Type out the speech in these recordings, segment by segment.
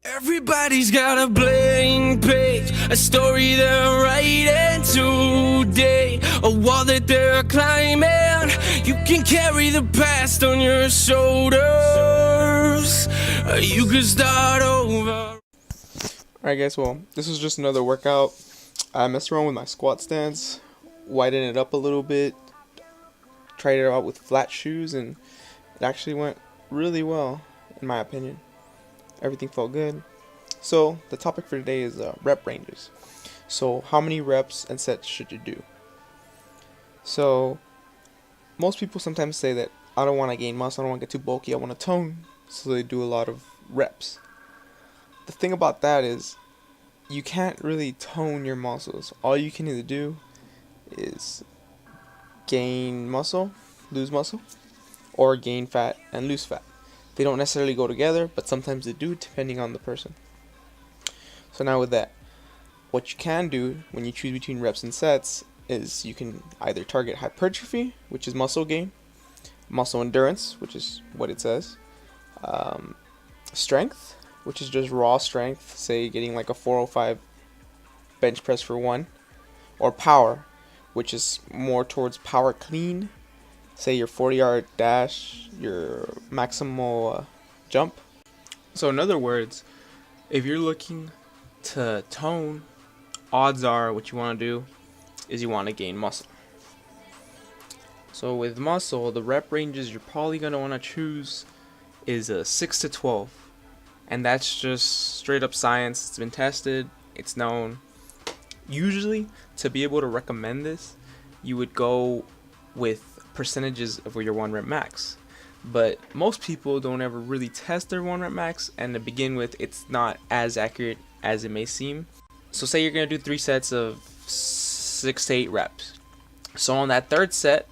Everybody's got a blank page, a story they're writing today, a wall that they're climbing. You can carry the past on your shoulders, you can start over. Alright guys, well, this was just another workout. I messed around with my squat stance, widened it up a little bit, tried it out with flat shoes, and it actually went really well, in my opinion. Everything felt good. So, the topic for today is rep ranges. So, how many reps and sets should you do? So, most people sometimes say that I don't want to gain muscle, I don't want to get too bulky, I want to tone, so they do a lot of reps. The thing about that is, you can't really tone your muscles. All you can either do is gain muscle, lose muscle, or gain fat and lose fat. They don't necessarily go together, but sometimes they do depending on the person. So now with that, what you can do when you choose between reps and sets is you can either target hypertrophy, which is muscle gain, muscle endurance, which is what it says, strength, which is just raw strength, say getting like a 405 bench press for one, or power, which is more towards power clean, say your 40-yard dash, your maximal jump. So in other words, if you're looking to tone, odds are what you want to do is you want to gain muscle. So with muscle, the rep ranges you're probably going to want to choose is a 6 to 12. And that's just straight up science. It's been tested, it's known. Usually, to be able to recommend this, you would go with percentages of your 1 rep max. But most people don't ever really test their 1 rep max, and to begin with, it's not as accurate as it may seem. So say you're going to do 3 sets of 6 to 8 reps. So on that third set,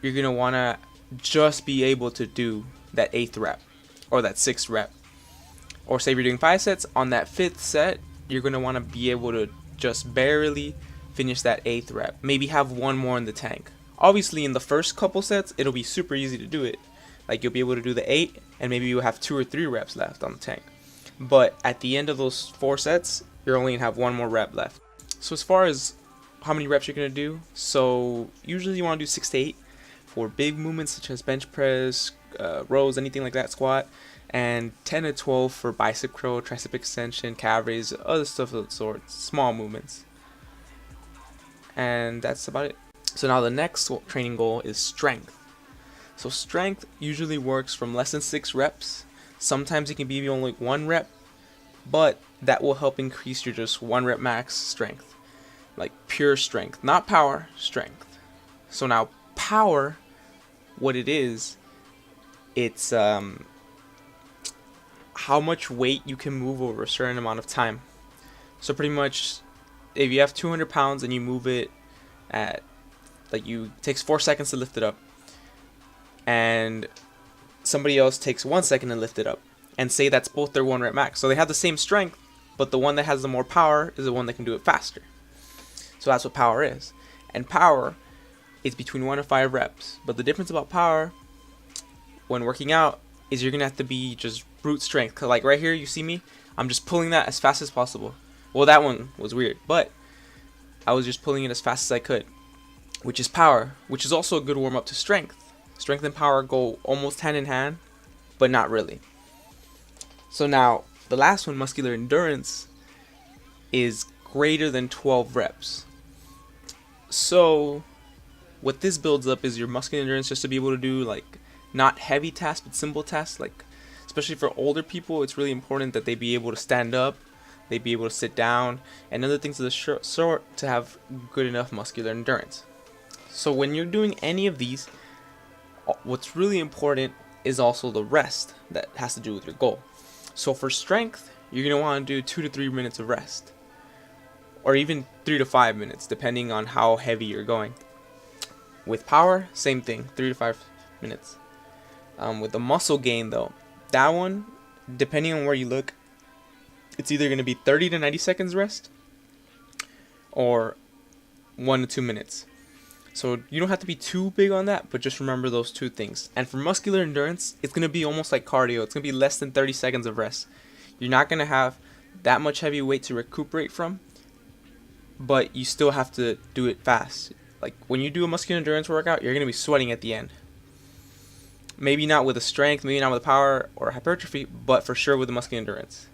you're going to want to just be able to do that 8th rep or that 6th rep. Or say if you're doing 5 sets, on that 5th set, you're going to want to be able to just barely finish that 8th rep. Maybe have one more in the tank. Obviously, in the first couple sets, it'll be super easy to do it. Like, you'll be able to do the 8, and maybe you'll have 2 or 3 reps left on the tank. But at the end of those 4 sets, you're only going to have 1 more rep left. So as far as how many reps you're going to do, so usually you want to do 6 to 8 for big movements such as bench press, rows, anything like that, squat, and 10 to 12 for bicep curl, tricep extension, calf raise, other stuff of the sort, small movements. And that's about it. So now the next training goal is strength. So strength usually works from less than 6 reps. Sometimes it can be only 1 rep, but that will help increase your just 1 rep max strength. Like pure strength, not power, strength. So now power, what it is, it's how much weight you can move over a certain amount of time. So pretty much, if you have 200 pounds and you move it at, it takes 4 seconds to lift it up, and somebody else takes 1 second to lift it up, and say that's both their 1 rep max. So they have the same strength, but the one that has the more power is the one that can do it faster. So that's what power is. And power is between 1 and 5 reps. But the difference about power when working out is you're going to have to be just brute strength. 'Cause like right here, you see me? I'm just pulling that as fast as possible. Well, that one was weird, but I was just pulling it as fast as I could, which is power, which is also a good warm-up to strength. Strength and power go almost hand in hand, but not really. So now, the last one, muscular endurance, is greater than 12 reps. So what this builds up is your muscular endurance just to be able to do like not heavy tasks but simple tasks. Like especially for older people, it's really important that they be able to stand up, they be able to sit down, and other things of the sort to have good enough muscular endurance. So when you're doing any of these, what's really important is also the rest that has to do with your goal. So for strength, you're going to want to do 2 to 3 minutes of rest, or even 3 to 5 minutes depending on how heavy you're going. With power, same thing, 3 to 5 minutes. With the muscle gain though, that one, depending on where you look, it's either going to be 30 to 90 seconds rest or 1 to 2 minutes. So you don't have to be too big on that, but just remember those 2 things. And for muscular endurance, it's going to be almost like cardio. It's going to be less than 30 seconds of rest. You're not going to have that much heavy weight to recuperate from, but you still have to do it fast. Like when you do a muscular endurance workout, you're going to be sweating at the end. Maybe not with the strength, maybe not with the power or hypertrophy, but for sure with the muscular endurance.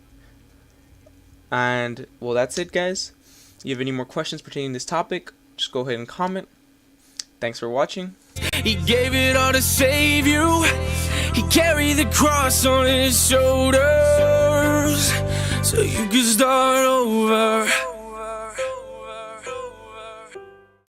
And well, that's it, guys. If you have any more questions pertaining to this topic, just go ahead and comment. Thanks for watching. He gave it all to save you. He carried the cross on his shoulders so you could start over.